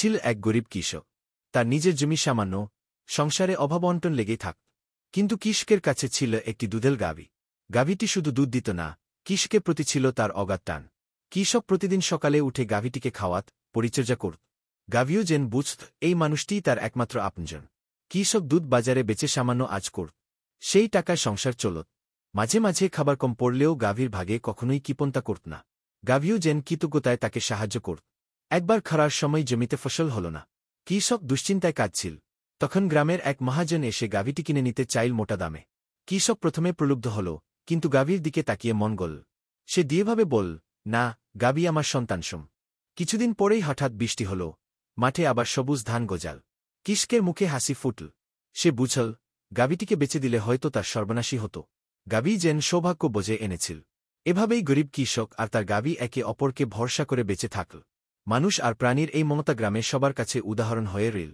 ছিল এক গরিব কৃষক। তার নিজের জমি সামান্য, সংসারে অভাব অন্টন লেগেই থাকত। কিন্তু কৃষকের কাছে ছিল একটি দুধের গাভী। গাভীটি শুধু দুধ দিত না, কৃষকের প্রতি ছিল তার অগাধ টান। কৃষক প্রতিদিন সকালে উঠে গাভীটিকে খাওয়াত, পরিচর্যা করত। গাভীও যেন বুঝত এই মানুষটিই তার একমাত্র আপনজন। কৃষক দুধ বাজারে বেচে সামান্য আজ করত। সেই টাকায় সংসার চলত। মাঝে মাঝে খাবার কম পড়লেও গাভীর ভাগে কখনোই কিপন্তা করত না। গাভীও যেন কৃতজ্ঞতায় তাকে সাহায্য করত। একবার খরার সময় জমিতে ফসল হল না। কৃষক দুশ্চিন্তায় কাঁদছিল। তখন গ্রামের এক মহাজন এসে গাভীটি কিনে নিতে চাইল মোটা দামে। কৃষক প্রথমে প্রলুব্ধ হল, কিন্তু গাভীর দিকে তাকিয়ে মন গল। সে দৃঢ়ভাবে বল, না, গাভী আমার সন্তানসম। কিছুদিন পরেই হঠাৎ বৃষ্টি হল, মাঠে আবার সবুজ ধান গজাল। কৃষকের মুখে হাসি ফুটল। সে বুঝল, গাভীটিকে বেচে দিলে হয়তো তার সর্বনাশী হতো। গাভী যেন সৌভাগ্য বজে এনেছিল। এভাবেই গরিব কৃষক আর তার গাভী একে অপরকে ভরসা করে বেঁচে থাকল। মানুষ আর প্রাণীর এই মমতা গ্রামে সবার কাছে উদাহরণ হয়ে রইল।